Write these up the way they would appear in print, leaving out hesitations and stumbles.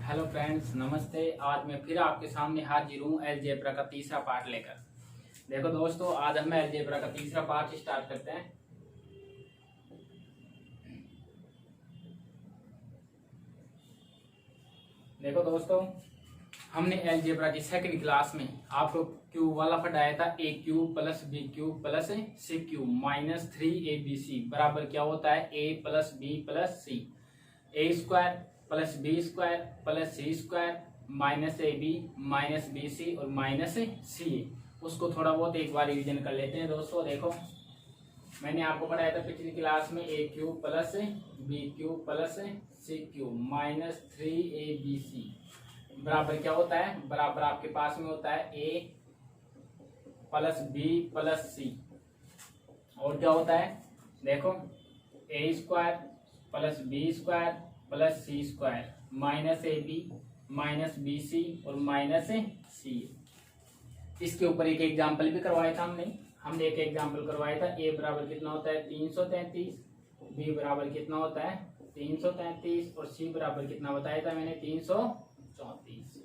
Hello friends, नमस्ते। आज मैं फिर आपके सामने हाजिर हूँ अलजेब्रा का तीसरा पार्ट लेकर। देखो दोस्तों, आज हम अलजेब्रा का तीसरा पार्ट स्टार्ट करते हैं। देखो दोस्तों, हमने अलजेब्रा की सेकंड क्लास में आपको क्यूब वाला पढ़ाया था। A cube plus B cube plus C cube minus 3abc बराबर क्या होता है? A plus B plus C. A square plus B square plus C square minus A B minus B C और माइनस सी ए। उसको थोड़ा बहुत एक बार रिवीजन कर लेते हैं दोस्तों। देखो, मैंने आपको पढ़ाया था पिछली क्लास में A cube plus B cube plus C cube minus 3abc बराबर क्या होता है? बराबर आपके पास में होता है A plus B plus C. और क्या होता है? देखो, A square plus B square plus C square minus A B minus B C और माइनस सी। इसके ऊपर एक एग्जाम्पल भी करवाया था हमने एक एग्जाम्पल करवाया था। ए बराबर कितना होता है? 333। बी बराबर कितना होता है? 333 और सी बराबर कितना बताया था मैंने? 334।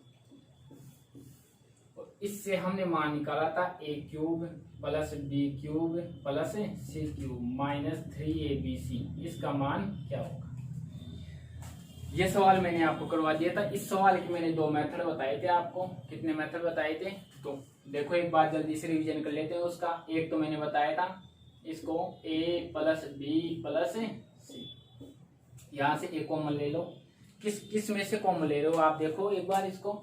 और इससे हमने मान निकाला था A cube plus B cube plus C cube minus 3abc। इसका मान क्या होगा? ये सवाल मैंने आपको करवा दिया था। इस सवाल के मैंने दो मेथड बताए थे आपको। कितने मेथड बताए थे? तो देखो, एक बार जल्दी से रिवीजन कर लेते हैं उसका। एक तो मैंने बताया था इसको a प्लस बी प्लस सी। यहां से ए कॉमन ले लो। किस में से कॉमन ले रहे हो आप? देखो एक बार इसको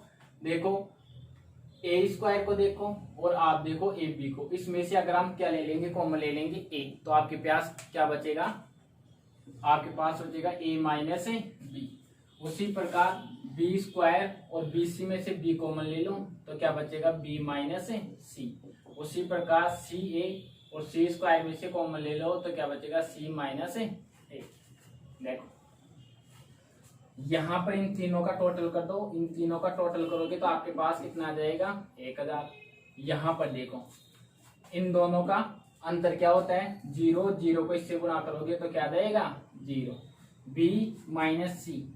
देखो, ए स्क्वायर को देखो और आप देखो ए बी को। इसमें से अगर हम क्या ले लेंगे? कॉमन ले लेंगे ए, तो आपके पास क्या बचेगा? आपके पास बचेगा ए माइनस बी। उसी प्रकार बी स्क्वायर और बी सी में से बी कॉमन ले लो तो क्या बचेगा? B minus C. उसी प्रकार सी ए और सी स्क्वायर में से कॉमन ले लो तो क्या बचेगा? सी माइनस ए। देखो, यहां पर इन तीनों का टोटल कर दो। इन तीनों का टोटल करोगे तो आपके पास कितना आ जाएगा? 1000। यहां पर देखो, इन दोनों का अंतर क्या होता है? 0। 0 को इससे गुणा करोगे तो क्या आ जाएगा? 0। बी माइनस सी।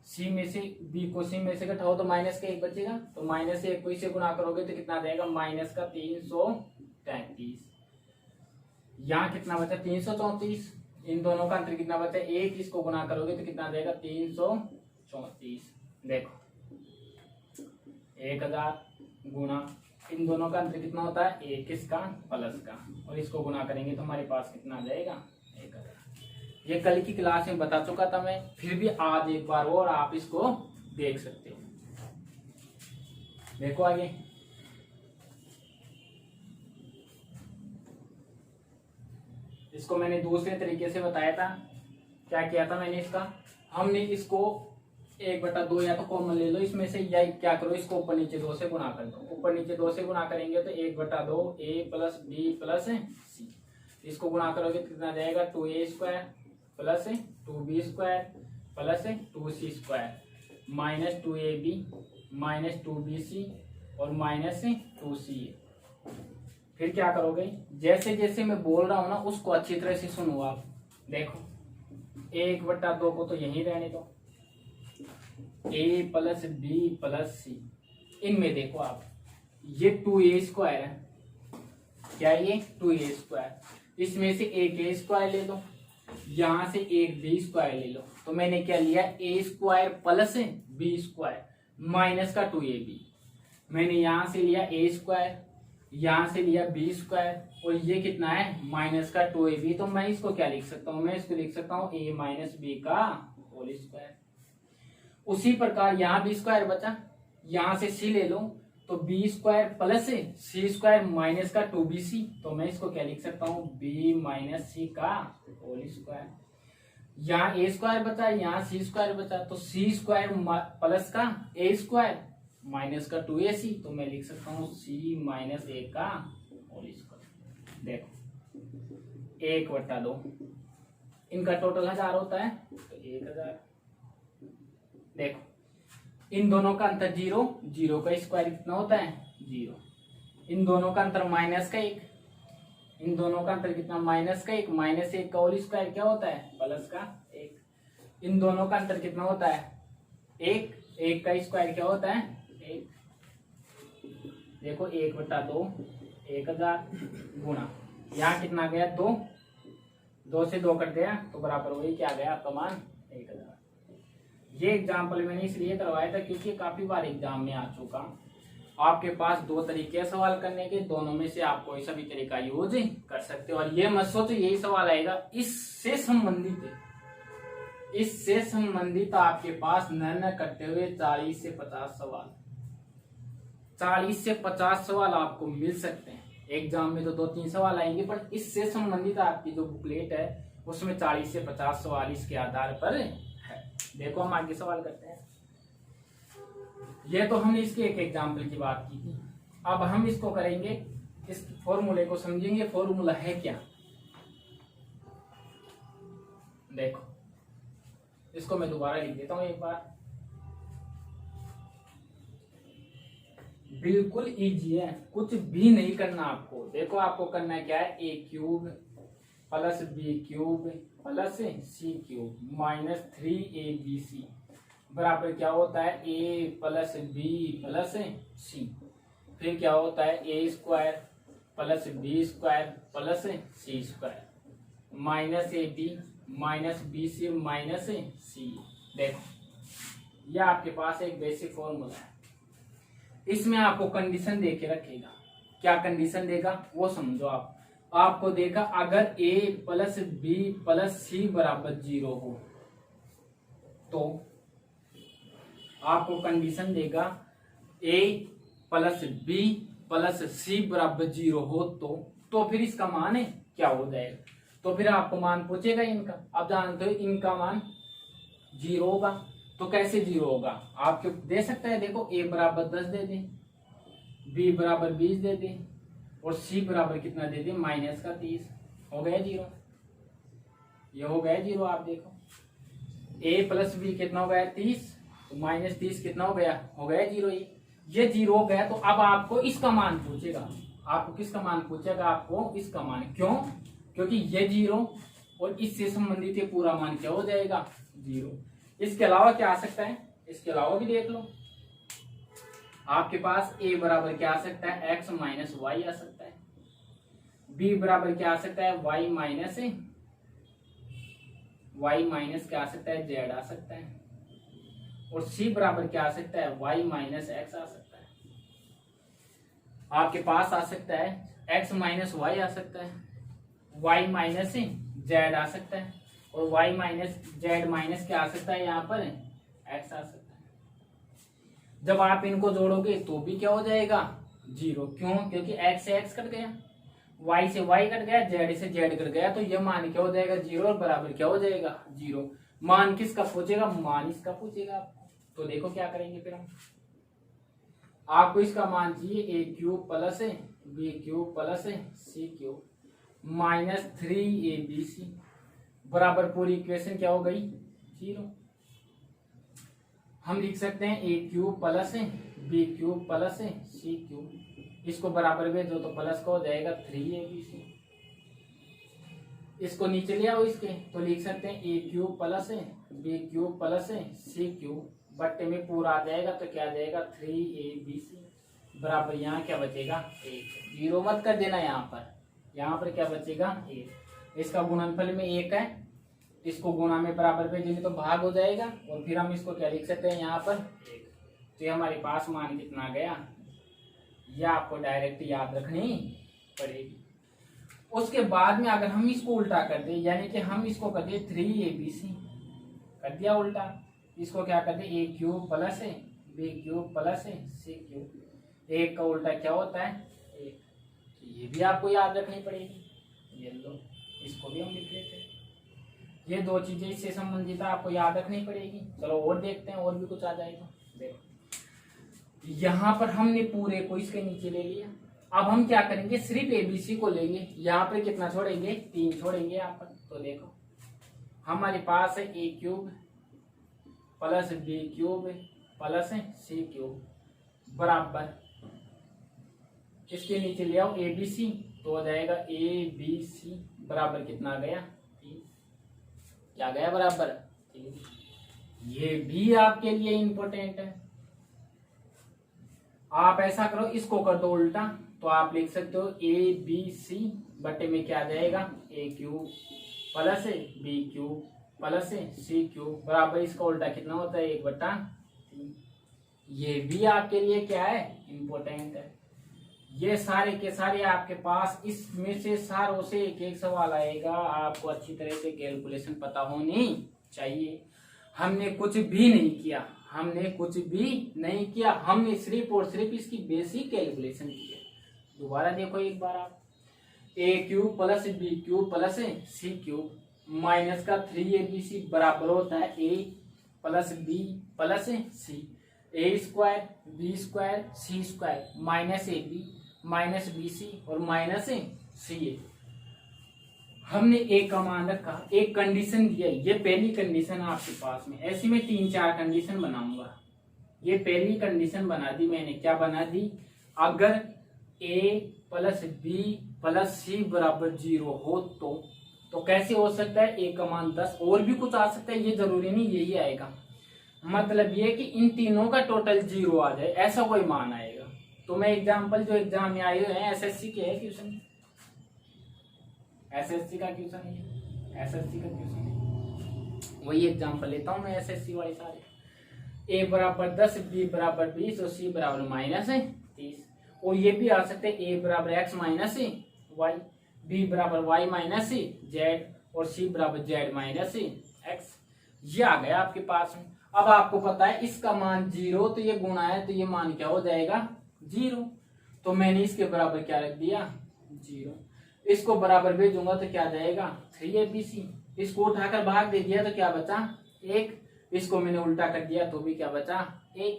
सी में से बी को सी में से घटाओ तो माइनस का 1 बचेगा। तो माइनस 1 को इससे गुणा करोगे तो कितना आ जाएगा? माइनस का 333। यहाँ कितना बचा? 334। इन दोनों का अंतर कितना बचा? 1। इसको गुणा करोगे तो कितना आ जाएगा? 334। देखो, 1000 गुणा इन दोनों का अंतर कितना होता है? 1 इसका प्लस का, और इसको गुणा करेंगे तो हमारे पास कितना आ जाएगा? 1000। ये कल की क्लास में बता चुका था मैं, फिर भी आज एक बार और आप इसको देख सकते हो। देखो आगे, इसको मैंने दूसरे तरीके से बताया था। क्या किया था मैंने? हमने इसको 1/2 या तो कॉमन ले लो इसमें से, या क्या करो, इसको ऊपर नीचे 2 से गुणा कर दो। ऊपर नीचे 2 से गुणा करेंगे तो 1/2 ए प्लस बी प्लस सी। इसको गुणा करोगे तो कितना जाएगा? 2a square plus 2b square plus 2c square minus 2ab minus 2bc और माइनस 2ca। फिर क्या करोगे? जैसे जैसे मैं बोल रहा हूं ना, उसको अच्छी तरह से सुनो आप। देखो, 1/2 को तो यहीं रहने दो। a प्लस बी प्लस सी, इनमें देखो आप, ये 2a स्क्वायर है। क्या ये? 2a square. इसमें से एक a स्क्वायर ले लो, यहां से एक बी स्क्वायर ले लो। तो मैंने क्या लिया? a square plus B square minus का 2ab। मैंने यहां से लिया a स्क्वायर, यहां से लिया बी स्क्वायर, और ये कितना है? माइनस का 2ab। तो मैं इसको क्या लिख सकता हूं? मैं इसको लिख सकता हूं a माइनस बी का होल स्क्वायर। उसी प्रकार यहाँ बी स्क्वायर बचा, यहां से सी ले लो तो B square plus C square minus का 2bc। तो मैं इसको क्या लिख सकता हूँ? बी माइनस सी का होल स्क्वायर। यहाँ ए स्क्वायर बचा, यहाँ सी स्क्वायर बचा, तो सी स्क्वायर प्लस का ए स्क्वायर माइनस का 2ac। तो मैं लिख सकता हूँ सी माइनस ए का होल स्क्वायर। देखो, 1/2 इनका टोटल 1000 होता है तो 1000। देखो, इन दोनों का अंतर 0। 0 का स्क्वायर कितना होता है? 0। इन दोनों का अंतर माइनस का 1। इन दोनों का अंतर कितना? माइनस का 1। माइनस 1 का होल स्क्वायर क्या होता है? प्लस का 1। इन दोनों का अंतर कितना होता है? 1। एक का स्क्वायर क्या होता है? एक। देखो 1/2 1000 गुणा यहाँ कितना गया? 2। 2 से 2 कट गया तो बराबर वही क्या गया आपका मान? 1000। ये एग्जाम्पल मैंने इसलिए करवाया था क्योंकि काफी बार एग्जाम में आ चुका। आपके पास 2 तरीके हैं सवाल करने के, दोनों में से आप कोई सा भी तरीका यूज कर सकते हो। और ये मत सोचो यही सवाल आएगा, इससे संबंधित आपके पास न करते हुए 40 से 50 सवाल, 40 से 50 सवाल आपको मिल सकते हैं। एग्जाम में तो 2-3 सवाल आएंगे, पर इससे संबंधित आपकी जो बुकलेट है उसमें 40 से 50 सवाल इसके आधार पर है। देखो हम आगे सवाल करते हैं। ये तो हमने इसके एक एग्जाम्पल की बात की थी। अब हम इसको करेंगे, इस फॉर्मूले को समझेंगे। फॉर्मूला है क्या? देखो इसको मैं दोबारा लिख देता हूं एक बार। बिल्कुल इजी है, कुछ भी नहीं करना आपको। देखो आपको करना है क्या है? a³ plus b³ plus c³ minus 3abc बराबर क्या होता है? a plus b plus c। फिर क्या होता है? a² plus b² plus c² minus ab minus bc minus c। देखो यह आपके पास एक बेसिक फॉर्मूला है। इसमें आपको कंडीशन दे के रखेगा। क्या कंडीशन देगा वो समझो आप। आपको देगा अगर a plus b plus c बराबर 0 हो तो आपको कंडीशन देगा a plus b plus c बराबर 0 हो तो फिर इसका मान है क्या हो जाएगा? तो फिर आपको मान पूछेगा इनका। अब जानते हो इनका मान 0 होगा, तो कैसे 0 होगा? आपके दे सकता है। देखो a बराबर 10 दे दे, b बराबर 20 दे दे और c बराबर कितना दे दे? माइनस का 30। हो गया 0। ये हो गया 0। आप देखो a प्लस b कितना हो गया? 30। तो माइनस 30 कितना हो गया? हो गया 0। ये 0 हो गया। तो अब आपको इसका मान पूछेगा। आपको किसका मान पूछेगा? आपको इसका मान। क्यों? क्योंकि ये 0 और इससे संबंधित ये पूरा मान क्या हो जाएगा? 0। इसके अलावा क्या आ सकता है? इसके अलावा भी देख लो। आपके पास a बराबर क्या आ सकता है? x माइनस वाई आ सकता है। b बराबर क्या आ सकता है? y माइनस क्या आ सकता है? z आ सकता है। और c बराबर क्या आ सकता है? y माइनस x आ सकता है। आपके पास आ सकता है x माइनस वाई आ सकता है, y माइनस z आ सकता है और y माइनस z माइनस क्या आ सकता है? यहाँ पर x आ सकता है। जब आप इनको जोड़ोगे तो भी क्या हो जाएगा? 0। क्यों? क्योंकि x से x कट गया, y से y कट गया, z से z कट गया, तो ये मान क्या हो जाएगा? 0 और बराबर क्या हो जाएगा? 0। मान किसका पूछेगा? मान इसका पूछेगा आपको। तो देखो क्या करेंगे फिर हम। आपको इसका मान चाहिए a³ plus b³ plus c³ minus 3abc बराबर पूरी इक्वेशन क्या हो गई? 0। हम लिख सकते हैं a³ plus b³ plus c³। इसको बराबर में दो तो प्लस का हो जाएगा 3abc। इसको नीचे ले आओ इसके, तो लिख सकते हैं a³ plus b³ plus c³ बट्टे में पूरा आ जाएगा तो क्या आ जाएगा? 3abc बराबर यहाँ क्या बचेगा? 1। 0 मत कर देना यहाँ पर क्या बचेगा? 1। इसका गुणनफल में 1 है, इसको गुणा में बराबर भेजेंगे तो भाग हो जाएगा और फिर हम इसको क्या लिख सकते हैं? यहाँ पर 1। तो ये हमारे पास मान कितना गया? ये आपको डायरेक्ट याद रखनी पड़ेगी। उसके बाद में अगर हम इसको उल्टा कर दे, यानी कि हम इसको कर दे 3abc, कर दिया उल्टा। इसको क्या कर दे? a³ plus b³ plus c³। 1 का उल्टा क्या होता है? 1। ये भी आपको याद रखनी पड़ेगी। ये लो, इसको भी हम लिख लेते हैं। ये 2 चीजें इससे संबंधित आपको याद रखनी पड़ेगी। चलो और देखते हैं, और भी कुछ आ जाएगा। देखो यहाँ पर हमने पूरे को इसके नीचे ले लिया। अब हम क्या करेंगे? सिर्फ एबीसी को लेंगे। यहाँ पर कितना छोड़ेंगे? 3 छोड़ेंगे यहाँ पर। तो देखो हमारे पास है a³ plus b³ plus c³ बराबर इसके नीचे ले आओ abc, तो हो जाएगा abc बराबर कितना गया? 3। क्या गया? बराबर 3। ये भी आपके लिए इंपॉर्टेंट है। आप ऐसा करो, इसको कर दो उल्टा, तो आप लिख सकते हो ए बी सी बटे में क्या जाएगा, A cube plus B cube plus C cube बराबर इसका उल्टा कितना होता है, 1/3। ये भी आपके लिए क्या है, इंपॉर्टेंट है। ये सारे के सारे आपके पास, इसमें से सारों से एक एक सवाल आएगा, आपको अच्छी तरह से कैलकुलेशन पता होनी चाहिए। हमने कुछ भी नहीं किया, हमने कुछ भी नहीं किया, हमने सिर्फ और सिर्फ इसकी बेसिक कैलकुलेशन की है। दोबारा देखो एक बार आप, A cube plus B cube plus C cube minus का 3abc बराबर होता है A plus B plus C, A square B square C square minus A B minus B C और माइनस सी ए। हमने एक का मान रखा, एक कंडीशन दिया, ये पहली कंडीशन आपके पास में, ऐसी में 3-4 कंडीशन बनाऊंगा। ये पहली कंडीशन बना दी मैंने, क्या बना दी, अगर a प्लस बी प्लस सी बराबर 0 हो तो कैसे हो सकता है, a का मान 10, और भी कुछ आ सकता है, ये जरूरी नहीं यही आएगा। मतलब ये कि इन तीनों का टोटल 0 आ जाए, ऐसा कोई मान आएगा। तो मैं एग्जाम्पल जो एग्जाम में आए हुए हैं एसएससी के है क्वेश्चन, एसएससी का क्वेश्चन है, एसएससी का क्वेश्चन है, वही एग्जाम्पल लेता हूं मैं एसएससी वाले सारे। ए बराबर 10, बी बराबर 20 और सी बराबर -30। और ये भी आ सकते हैं, ए बराबर x माइनस वाई, बी बराबर y माइनस जेड और सी बराबर z माइनस एक्स। ये आ गया आपके पास में। अब आपको पता है इसका मान 0, तो ये गुणा है तो ये मान क्या हो जाएगा, 0। तो मैंने इसके बराबर क्या रख दिया, 0। इसको बराबर भेजूंगा तो क्या जाएगा, 3abc। इसको उठाकर भाग दे दिया तो क्या बचा, 1। इसको मैंने उल्टा कर दिया तो भी क्या बचा, 1।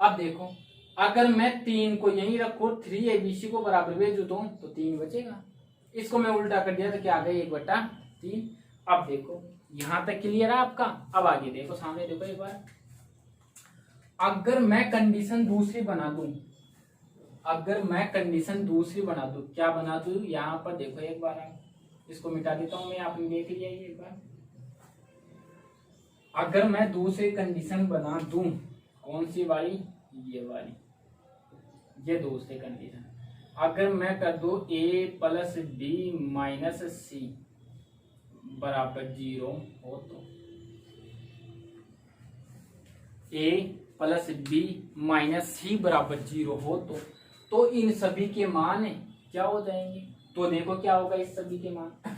अब देखो, अगर मैं 3 को यहीं रखू, 3abc को बराबर भेजू तो 3 बचेगा। इसको मैं उल्टा कर दिया तो क्या आ गया, 1/3। अब देखो यहां तक क्लियर है आपका। अब आगे देखो, सामने देखो एक बार, अगर मैं कंडीशन दूसरी बना दूं, अगर मैं कंडीशन दूसरी बना दूं, क्या बना दूं, यहां पर देखो एक बार, इसको मिटा देता हूं मैं, आपने देख लिया ये एक बार। अगर मैं दूसरी कंडीशन बना दूं, कौन सी वाली, ये वाली, ये दूसरी कंडीशन, अगर मैं कर दूं a प्लस बी माइनस सी बराबर 0 हो a प्लस बी माइनस सी बराबर 0 हो तो इन सभी के मान क्या हो जाएंगे। तो देखो क्या होगा इस सभी के मान।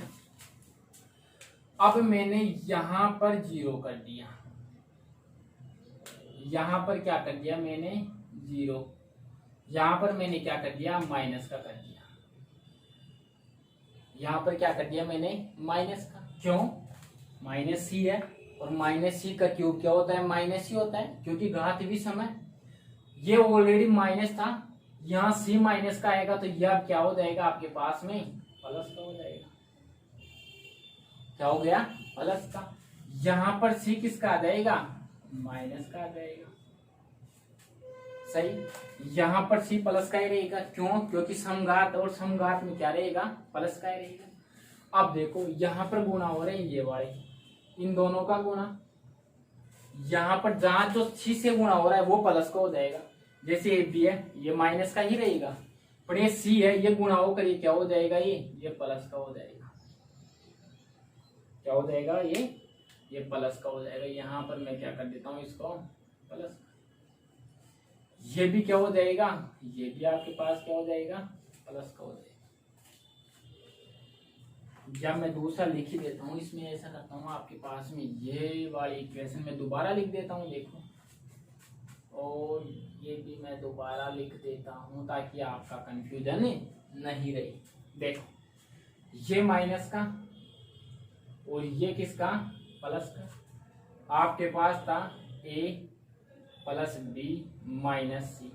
अब मैंने यहां पर 0 कर दिया, यहां पर क्या कर दिया मैंने, 0। यहां पर मैंने क्या कर दिया, माइनस का कर दिया। यहां पर क्या कर दिया मैंने, माइनस का। क्यों, माइनस सी है और माइनस सी का क्यूब क्या होता है, माइनस ही होता है, क्योंकि घात भी समय, ये ऑलरेडी माइनस था, यहाँ सी माइनस का आएगा तो यह क्या हो जाएगा आपके पास में, प्लस का हो जाएगा। क्या हो गया, प्लस का। यहां पर सी किसका आ जाएगा, माइनस का आ जाएगा। सही, यहां पर सी प्लस का ही रहेगा। क्यों, क्योंकि समघात और समघात में क्या रहेगा, प्लस का ही रहेगा। अब देखो यहां पर गुणा हो रहे हैं ये वाले, इन दोनों का गुणा, यहां पर जहां जो सी से गुणा हो रहा है वो प्लस का हो जाएगा। जैसे ए बी है, ये माइनस का ही रहेगा, पर ये सी है, ये गुणा होकर ये क्या हो जाएगा, ये प्लस का हो जाएगा। क्या हो जाएगा, ये प्लस का हो जाएगा। यहां पर मैं क्या कर देता हूं, इसको प्लस। ये भी क्या हो जाएगा, ये भी आपके पास क्या हो जाएगा, प्लस का हो जाएगा। जब मैं दूसरा लिख ही देता हूँ, इसमें ऐसा करता हूँ आपके पास में ये वाली इक्वेशन में दोबारा लिख देता हूँ, देखो, और ये भी मैं दोबारा लिख देता हूँ ताकि आपका कंफ्यूजन नहीं रहे। देखो, ये माइनस का और ये किसका, प्लस का। आपके पास था a plus B minus C,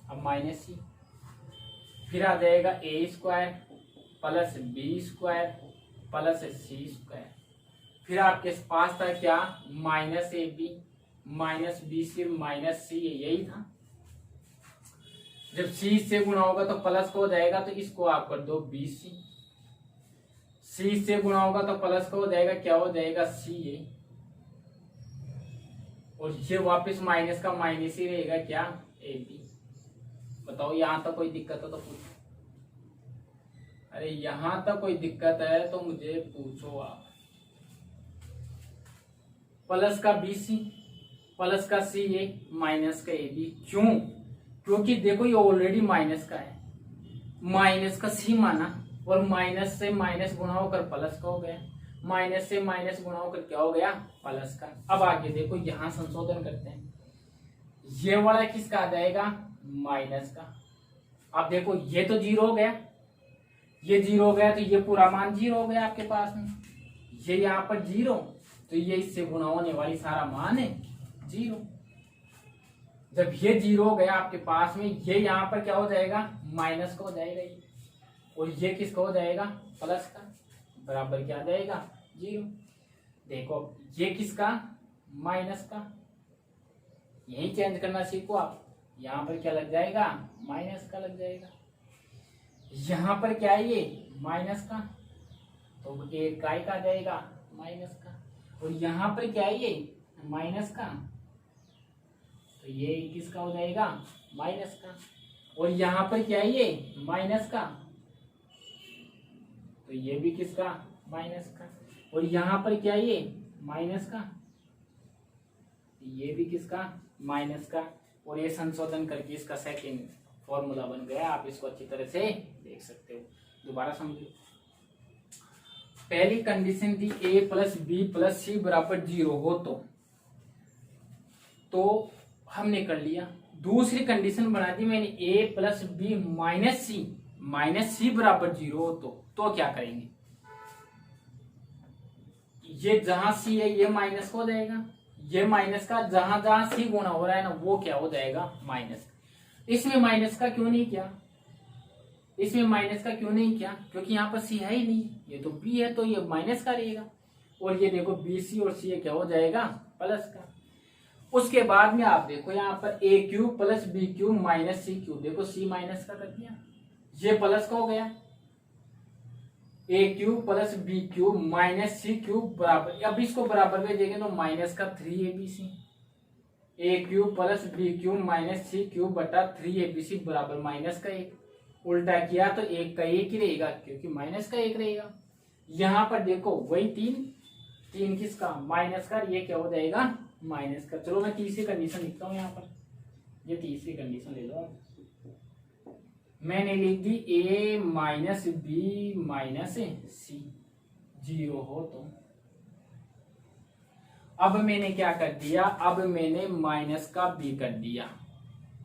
अब माइनस सी, फिर आ जाएगा A square plus B square plus C square, फिर आपके पास था क्या, minus A B minus B C minus C, यही था। जब सी से गुणा होगा तो प्लस का हो जाएगा, तो इसको आप कर दो बी सी, सी से गुणा होगा तो प्लस का हो जाएगा, क्या हो जाएगा, सी ए, और ये वापस माइनस का माइनस ही रहेगा क्या, ए बी। बताओ यहां तक कोई दिक्कत हो तो पूछो। अरे यहां तक कोई दिक्कत है तो मुझे पूछो आप। प्लस का बी सी, प्लस का सी ए, माइनस का ए बी। क्यों? क्योंकि देखो ये ऑलरेडी माइनस का है, माइनस का सी माना और माइनस से माइनस गुणा होकर प्लस का हो गया, माइनस से माइनस गुणा होकर क्या हो गया, प्लस का। अब आगे देखो यहां संशोधन करते हैं, ये वाला किसका आ जाएगा, माइनस का। अब देखो ये तो जीरो हो गया, ये जीरो हो गया तो ये पूरा मान जीरो हो गया आपके पास में, ये यहाँ पर जीरो तो ये इससे गुणा होने वाली सारा मान है जीरो। जब ये जीरो हो गया आपके पास में, ये यहाँ पर क्या हो जाएगा, माइनस का हो जाएगा ये, और ये किसका हो जाएगा, प्लस का, बराबर क्या आ जाएगा, जीरो। देखो ये किसका, माइनस का। यही चेंज करना सीखो आप। यहाँ पर क्या लग जाएगा, माइनस का लग जाएगा। यहाँ पर क्या है, ये माइनस का, तो एक का आ जाएगा माइनस का। और यहाँ पर क्या है, ये माइनस का, तो ये किसका हो जाएगा, माइनस का। और यहाँ पर क्या है, ये माइनस का, तो ये भी किसका, माइनस का। और यहाँ पर क्या है, ये माइनस का, तो ये भी किसका, माइनस का। और ये संशोधन करके इसका सेकंड फॉर्मूला बन गया। आप इसको अच्छी तरह से देख सकते हो। दोबारा समझो। पहली कंडीशन थी a प्लस बी प्लस सी बराबर जीरो हो तो हमने कर लिया। दूसरी कंडीशन बना दी मैंने, a प्लस बी माइनस सी बराबर जीरो हो तो क्या करेंगे, ये जहां सी है ये माइनस हो जाएगा, ये माइनस का, जहां जहां सी गुणा हो रहा है ना वो क्या हो जाएगा, माइनस। इसमें माइनस का क्यों नहीं किया, इसमें माइनस का क्यों नहीं किया, क्योंकि यहाँ पर सी है ही नहीं, ये तो बी है तो ये माइनस का रहेगा। और ये देखो बी सी और सी क्या हो जाएगा, प्लस का। उसके बाद में आप देखो यहाँ पर A cube plus B cube minus C cube, देखो सी माइनस का कर दिया, ये प्लस का हो गया। A cube plus B cube minus C cube बराबर, अब इसको बराबर में देंगे तो माइनस का 3abc, A cube plus B cube minus C cube बटा 3abc बराबर माइनस का 1। उल्टा किया तो एक का एक ही रहेगा, क्योंकि माइनस का 1 रहेगा। यहाँ पर देखो वही तीन किसका, माइनस का, ये क्या हो जाएगा, माइनस का। चलो मैं तीसरी कंडीशन लिखता हूँ यहाँ पर, ये तीसरी कंडीशन ले लो। मैंने लिख दी a minus B minus C zero हो तो। अब मैंने क्या कर दिया, अब मैंने माइनस का b कर दिया,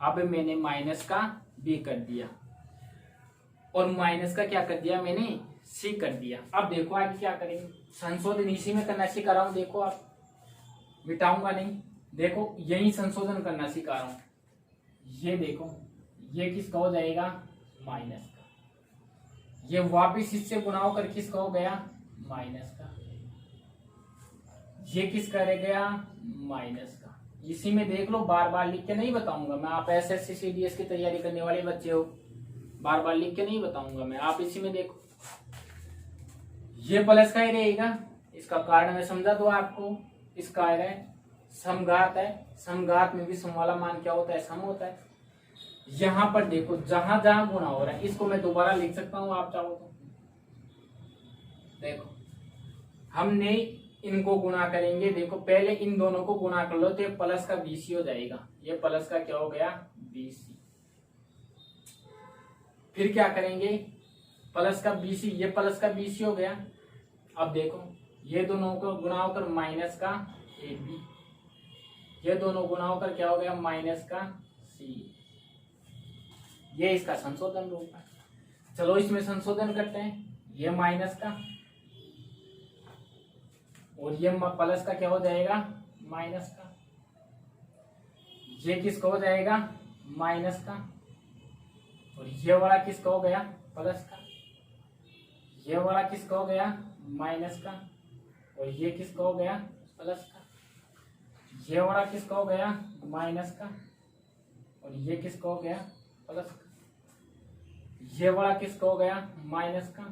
अब मैंने माइनस का b कर दिया और माइनस का क्या कर दिया मैंने, c कर दिया। अब देखो आगे क्या करेंगे, संशोधन इसी में करना सिखा रहा हूं। देखो आप, मिटाऊंगा नहीं, देखो यही संशोधन करना सिखा रहा हूं। ये देखो ये किसका हो जाएगा, माइनस का, ये वापिस इससे गुणा होकर किसका हो गया, माइनस का, ये किसका रह गया, माइनस का। इसी में देख लो, बार बार लिख के नहीं बताऊंगा मैं, आप एसएससी सीडीएस की तैयारी करने वाले बच्चे हो, बार बार लिख के नहीं बताऊंगा मैं, आप इसी में देखो। ये प्लस का ही रहेगा, इसका कारण मैं समझा दो आपको, इसका है समघात है, समघात में भी सम वाला मान क्या होता है, सम होता है। यहां पर देखो जहां जहां गुणा हो रहा है, इसको मैं दोबारा लिख सकता हूं आप चाहो तो। देखो हमने इनको गुणा करेंगे, देखो पहले इन दोनों को गुणा कर लो तो ये प्लस का बीसी हो जाएगा, ये प्लस का क्या हो गया, बीसी। फिर क्या करेंगे, प्लस का बीसी, ये प्लस का बीसी हो गया। अब देखो ये दोनों को गुणा होकर माइनस का ए बी, ये दोनों गुणा होकर क्या हो गया, माइनस का सी। ये इसका संशोधन रूप है। चलो इसमें संशोधन करते हैं, ये माइनस का और ये प्लस का क्या हो जाएगा, माइनस का। ये किसका हो जाएगा, माइनस का, और ये वाला किसका हो गया, प्लस का। ये वाला किसका हो गया, माइनस का, और ये किसका हो गया, प्लस का। ये वाला किसका हो गया, माइनस का, और ये किसका हो गया, प्लस का। ये वाला किसका हो गया, माइनस का,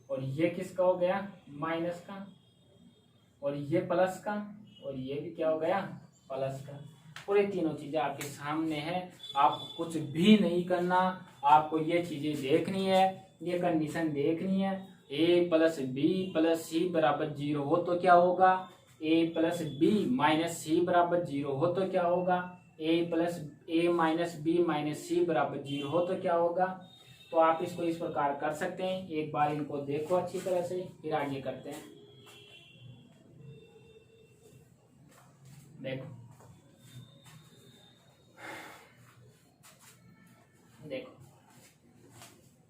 और ये किसका हो गया, माइनस का, और ये प्लस का, और ये भी क्या हो गया प्लस का। और ये तीनों चीजें आपके सामने है, आपको कुछ भी नहीं करना, आपको ये चीजें देखनी है, ये कंडीशन देखनी है। ए प्लस बी प्लस सी बराबर 0 हो तो क्या होगा, ए प्लस बी माइनस सी बराबर 0 हो तो क्या होगा, ए माइनस बी माइनस सी बराबर 0 हो तो क्या होगा। तो आप इसको इस प्रकार कर सकते हैं। एक बार इनको देखो अच्छी तरह से, फिर आगे करते हैं। देखो देखो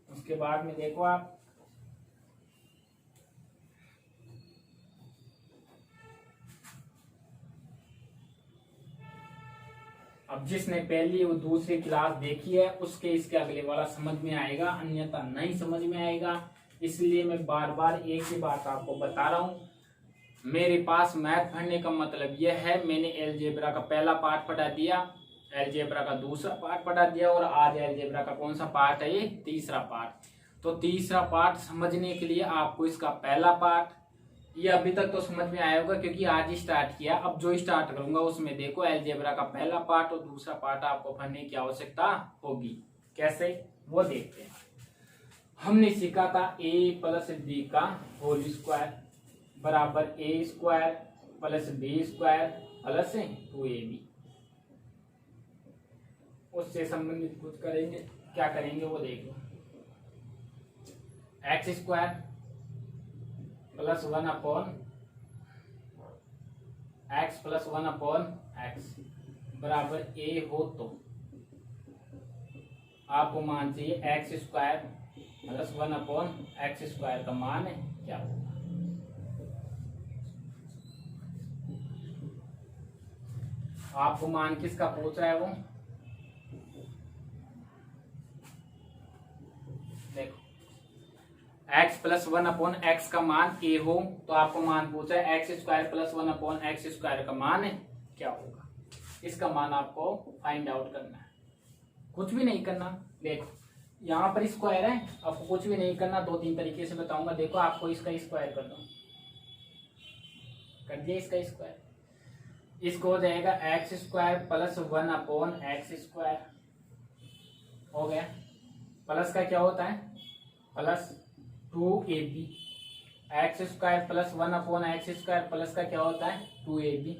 उसके बाद में देखो आप, अब जिसने पहली और दूसरी क्लास देखी है उसके इसके अगले वाला समझ में आएगा, अन्यथा नहीं समझ में आएगा। इसलिए मैं बार बार एक ही बात आपको बता रहा हूँ। मेरे पास मैथ पढ़ने का मतलब यह है, मैंने अलजेब्रा का पहला पार्ट पढ़ा दिया, अलजेब्रा का दूसरा पार्ट पढ़ा दिया, और आज अलजेब्रा का कौन सा पार्ट है, ये तीसरा पार्ट। तो तीसरा पार्ट समझने के लिए आपको इसका पहला पार्ट, ये अभी तक तो समझ में आया होगा क्योंकि आज ही स्टार्ट किया। अब जो स्टार्ट करूंगा उसमें देखो अलजेब्रा का पहला पार्ट और दूसरा पार्ट आपको पढ़ने की आवश्यकता होगी। कैसे, वो देखते हैं। हमने सीखा था a प्लस बी का होल स्क्वायर बराबर A square plus B square plus 2ab। उससे संबंधित कुछ करेंगे, क्या करेंगे वो देखो। X square plus 1 upon X plus 1 upon X बराबर ए हो तो आपको मान चाहिए X square plus 1 upon X square का मान है क्या होगा। आपको मान किसका पूछ रहा है वो, देखो x प्लस 1 अपॉन एक्स का मान a हो तो आपको मान पूछा है x square plus 1 upon X square का मान है क्या होगा। इसका मान आपको फाइंड आउट करना है, कुछ भी नहीं करना। देखो यहाँ पर स्क्वायर है, आपको कुछ भी नहीं करना, 2-3 तरीके से बताऊंगा। देखो आपको इसका स्क्वायर कर दो, कर दिया इसका स्क्वायर, इसको हो जाएगा x square plus 1 upon X square हो गया। प्लस का क्या होता है, plus 2ab। X square plus 1 upon X square plus का क्या होता है 2ab।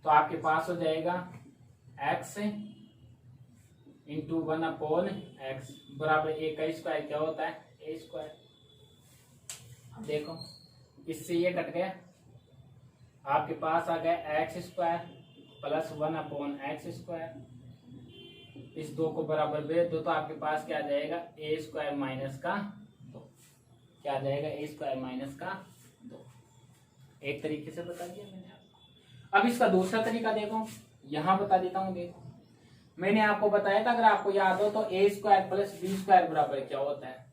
तो आपके पास हो जाएगा x इंटू 1 अपॉन एक्स बराबर a का स्क्वायर क्या होता है a स्क्वायर। अब देखो इससे ये कट गया, आपके पास आ गया x square plus 1 upon X square. इस दो को बराबर भेज दो तो आपके पास क्या आ जाएगा ए स्क्वायर माइनस का 2। क्या आ जाएगा ए स्क्वायर माइनस का 2। एक तरीके से बता दिया मैंने आपको। अब इसका दूसरा तरीका देखो, यहां बता देता हूं। देखो मैंने आपको बताया था, अगर आपको याद हो तो ए स्क्वायर प्लस बी स्क्वायर बराबर क्या होता है।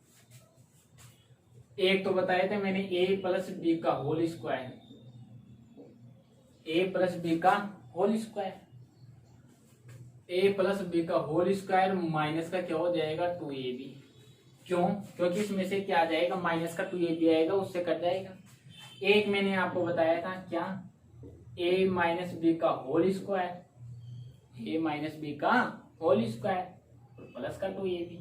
एक तो बताए थे मैंने ए प्लस बी का होल स्क्वायर, ए प्लस बी का होल स्क्वायर, ए प्लस बी का होल स्क्वायर माइनस का क्या हो जाएगा 2ab। क्यों, क्योंकि इसमें से क्या आ जाएगा माइनस का 2ab आएगा, उससे कट जाएगा। एक मैंने आपको बताया था क्या, a माइनस बी का whole square, a minus B का होल स्क्वायर प्लस का 2ab।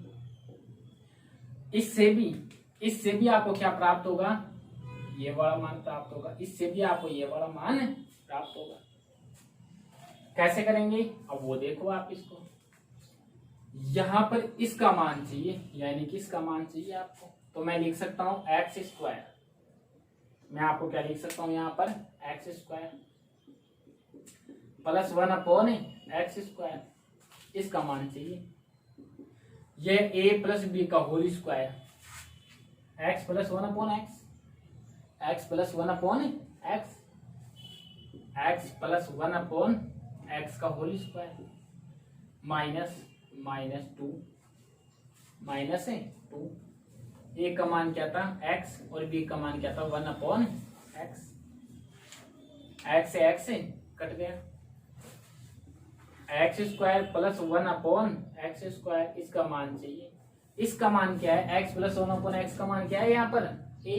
इससे भी आपको क्या प्राप्त होगा, ये वाला मान प्राप्त होगा। इससे भी आपको ये वाला मान प्राप्त होगा। कैसे करेंगे अब वो देखो आप। इसको यहां पर इसका मान चाहिए, यानी कि इसका मान चाहिए आपको, तो मैं लिख सकता हूं एक्स स्क्वायर। मैं आपको क्या लिख सकता हूं यहां पर X square plus 1 upon X square, इसका मान चाहिए। ये a प्लस बी का whole square, X plus 1 upon X, X plus 1 upon X, X plus 1 upon X का whole square minus 2 minus 2। A का मान क्या था एक्स और बी का मान क्या था 1 अपॉन एक्स। एक्स से एक्स कट गया, x square plus 1 upon X square, इसका मान चाहिए। इसका मान क्या है, एक्स प्लस 1 अपॉन एक्स का मान क्या है यहाँ पर ए,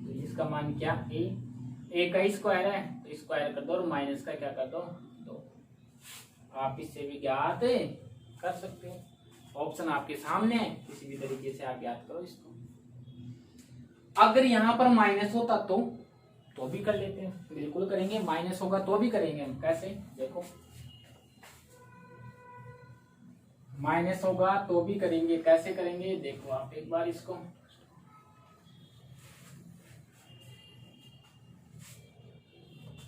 तो इसका मान क्या ए। ए का स्क्वायर है तो स्क्वायर कर दो और माइनस का क्या कर दो 2। आप इससे भी ज्ञात कर सकते हो, ऑप्शन आपके सामने है, किसी भी तरीके से आप ज्ञात करो इसको। अगर यहाँ पर माइनस होता तो भी कर लेते हैं, बिल्कुल करेंगे। माइनस होगा तो भी करेंगे हम। कैसे? देखो, माइनस होगा तो भी करेंगे। कैसे करेंगे? देखो आप एक बार इसको,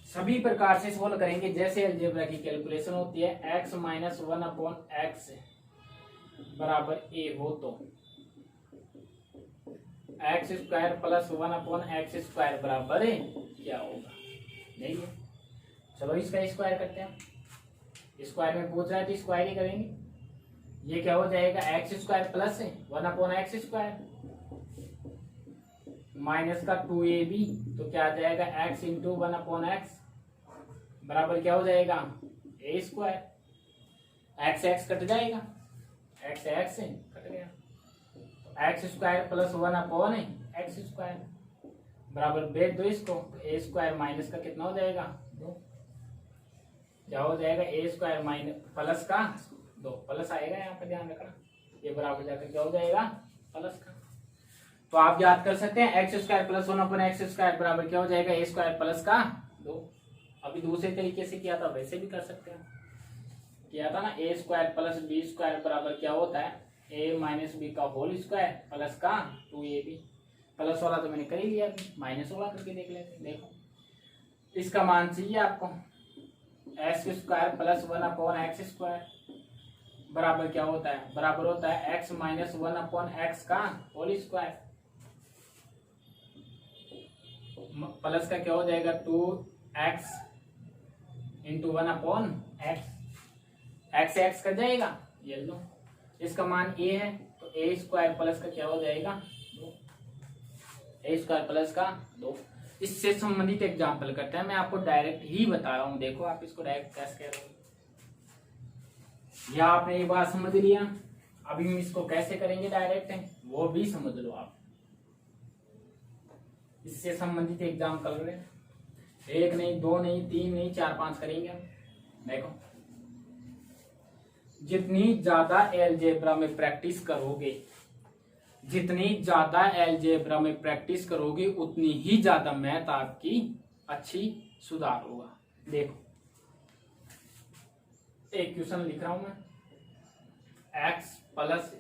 सभी प्रकार से सोल्व करेंगे जैसे अलजेब्रा की कैलकुलेशन होती है। x माइनस 1/x बराबर a हो तो x square plus 1/x square बराबर क्या होगा? यही है। चलो इसका स्क्वायर करते हैं। स्क्वायर में पूछ रहा है तो स्क्वायर ही करेंगे। ये क्या हो जाएगा? x square plus 1/x square minus का 2ab, तो क्या आ जाएगा? x इंटू 1/x बराबर क्या हो जाएगा? a square. x x cut जाएगा, x x कट गया, x square plus 1/x square बराबर भेज दो इसको, तो a स्क्वायर माइनस का कितना हो जाएगा? 2। क्या हो जाएगा? a स्क्वायर माइनस प्लस का 2, प्लस आएगा यहाँ पे, ध्यान रखना। ये बराबर जाकर क्या हो जाएगा? प्लस का। तो आप याद कर सकते हैं x square plus 1/x square बराबर क्या हो जाएगा? a स्क्वायर प्लस का 2। अभी दूसरे तरीके से किया था, वैसे भी कर सकते हैं। किया था ना, a square plus b square बराबर क्या होता है? a माइनस बी का होल स्क्वायर प्लस का 2ab। प्लस वाला तो मैंने कर ही लिया, माइनस वाला करके देख लेते हैं। देखो इसका मान चाहिए आपको, x square plus 1/x square बराबर क्या होता है? बराबर होता है x माइनस 1/x का होल स्क्वायर प्लस का क्या हो जाएगा? 2x into 1/x। x x कर जाएगा, ये लो। इसका मान a है तो a स्क्वायर प्लस का क्या हो जाएगा? 2। a स्क्वायर प्लस का 2। इससे संबंधित एग्जांपल करते हैं। मैं आपको डायरेक्ट ही बता रहा हूं। देखो आप इसको डायरेक्ट कैसे कह रहे हो, या आपने ये बात समझ लिया। अभी हम इसको कैसे करेंगे डायरेक्ट है वो भी समझ लो आप। इससे संबंधित एग्जांपल करें, 1 नहीं, 2 नहीं, 3 नहीं, 4 5 करेंगे हम। देखो, जितनी ज्यादा अलजेब्रा में प्रैक्टिस करोगे, जितनी ज्यादा अलजेब्रा में प्रैक्टिस करोगे उतनी ही ज्यादा मैथ आपकी अच्छी सुधार होगा। देखो एक क्वेश्चन लिख रहा हूं मैं, x प्लस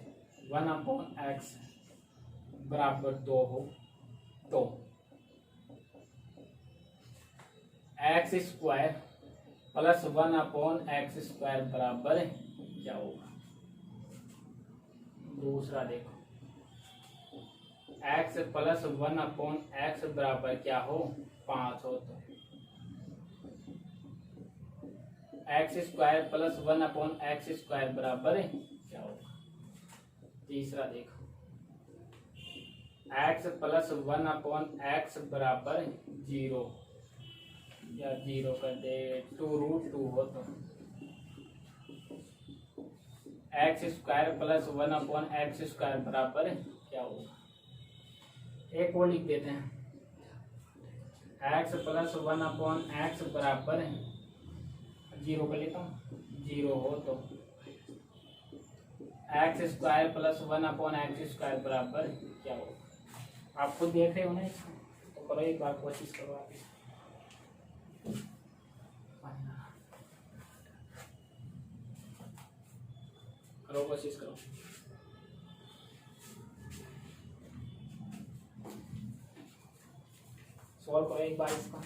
1/x बराबर 2 हो तो x square plus 1/x square बराबर क्या होगा? दूसरा देखो, x प्लस 1/x बराबर क्या हो? 5 हो तो x square plus 1/x square बराबर क्या होगा? तीसरा देखो, x प्लस 1/x बराबर 0 या 0 कर दे, 2√2 हो तो x square plus 1/x square बराबर क्या होगा? एक और लिख देते हैं, x प्लस 1/x बराबर 0 कर लेता हूँ, 0 हो तो x square plus 1/x square बराबर क्या होगा? आप खुद देख रहे हो ना इसमें, तो करो एक बार कोशिश करो आप इसमें। करो, कोशिश करो। सॉल्व करो एक बार इसको।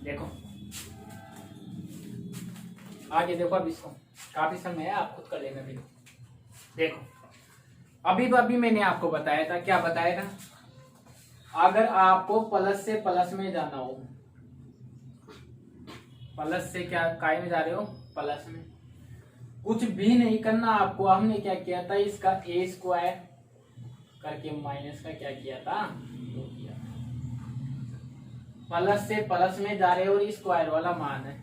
देखो आगे देखो, अब इसको काफी समय है, आप खुद कर लेना भी। देखो अभी मैंने आपको बताया था, क्या बताया था? अगर आपको प्लस से प्लस में जाना हो, प्लस से क्या काय में जा रहे हो? प्लस में। कुछ भी नहीं करना आपको। हमने क्या किया था? इसका a स्क्वायर करके माइनस का क्या किया था? 2 किया। प्लस से प्लस में जा रहे हो और स्क्वायर वाला मान है,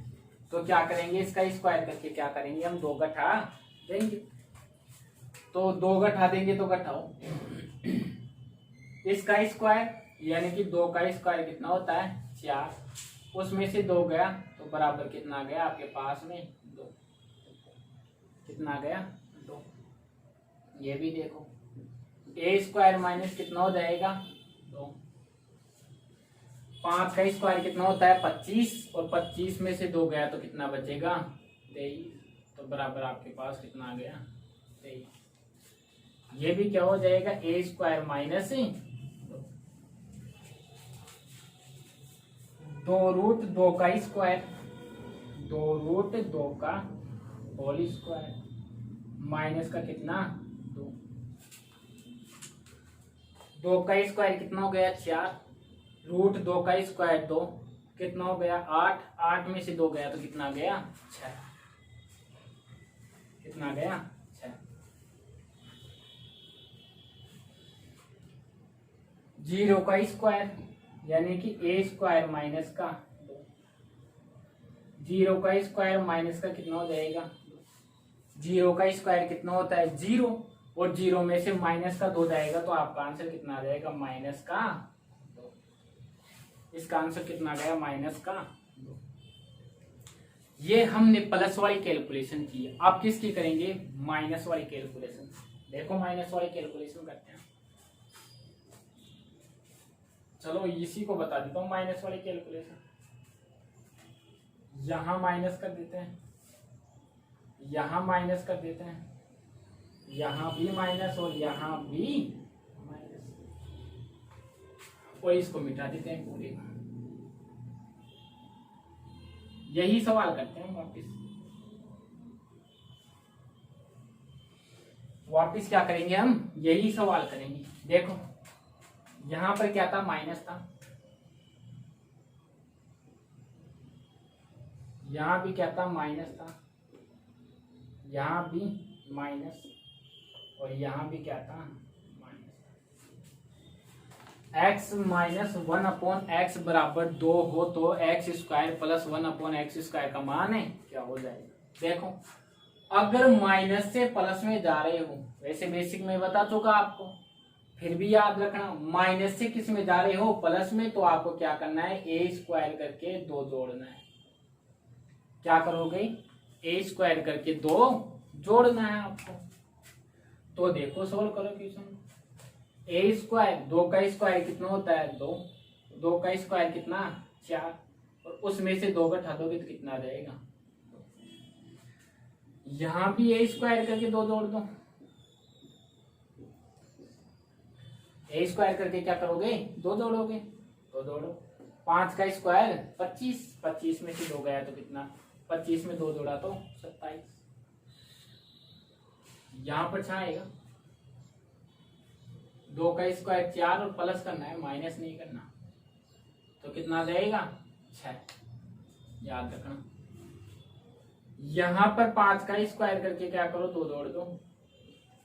तो क्या करेंगे, इसका स्क्वायर करके क्या करेंगे हम, 2 घटा देंगे। तो 2 घटा देंगे तो घटाओ इसका स्क्वायर, यानी कि 2 का स्क्वायर कितना होता है 4, उसमें से 2 गया तो बराबर कितना गया आपके पास में 2, कितना गया 2। ये भी देखो ए स्क्वायर माइनस कितना हो जाएगा 2, 5 का स्क्वायर कितना होता है 25, और 25 में से 2 गया तो कितना बचेगा 23, तो बराबर आपके पास कितना आ गया 23। ये भी क्या हो जाएगा ए स्क्वायर माइनस 2√2 का स्क्वायर, 2√2 का होल स्क्वायर माइनस का कितना 2 का स्क्वायर कितना हो गया 4, √2 का स्क्वायर 2, कितना हो गया 8, 8 में से 2 गया तो कितना गया 6, कितना गया 6। 0 का स्क्वायर यानी कि ए स्क्वायर माइनस का 2, 0 का स्क्वायर माइनस का कितना हो जाएगा, 0 का स्क्वायर कितना होता है 0, और 0 में से माइनस का 2 जाएगा तो आपका आंसर कितना आ जाएगा माइनस का 2। इसका आंसर कितना गया माइनस का 2। ये हमने प्लस वाली कैलकुलेशन की है, आप किसकी करेंगे माइनस वाली कैलकुलेशन। देखो माइनस वाली कैलकुलेशन करते हैं, चलो इसी को बता देता हूँ माइनस वाली कैलकुलेशन। यहां माइनस कर देते हैं, यहां माइनस कर देते हैं, यहां भी माइनस और यहां भी माइनस, और इसको मिटा देते हैं पूरे। यही सवाल करते हैं वापिस क्या करेंगे हम, यही सवाल करेंगे। देखो यहां पर क्या था माइनस था, यहां भी क्या था माइनस था, यहां भी माइनस, और यहां भी क्या था माइनस। x माइनस 1/x बराबर 2 हो तो x square plus 1/x square का मान है क्या हो जाएगा। देखो अगर माइनस से प्लस में जा रहे हो, वैसे बेसिक में बता चुका आपको, फिर भी याद रखना माइनस से किस में जा रहे हो प्लस में, तो आपको क्या करना है ए स्क्वायर करके 2 जोड़ना है। क्या करोगे ए स्क्वायर करके 2 जोड़ना है आपको। तो देखो सोल्व करो क्वेश्चन, ए स्क्वायर 2 का स्क्वायर कितना होता है 2, 2 का स्क्वायर कितना 4, और उसमें से 2 घटा दोगे तो कितना आ जाएगा। यहां भी ए स्क्वायर करके 2 जोड़ दो, ए स्क्वायर करके क्या करोगे 2 जोड़ोगे, 2 जोड़ो। 5 का स्क्वायर 25, 25 में से 2 गया तो कितना, 25 में 2 जोड़ा तो 27। यहां पर छाएगा 2 का स्क्वायर 4 और प्लस करना है माइनस नहीं करना, तो कितना जाएगा 6। याद रखना यहां पर 5 का स्क्वायर करके क्या करो 2 जोड़ दो,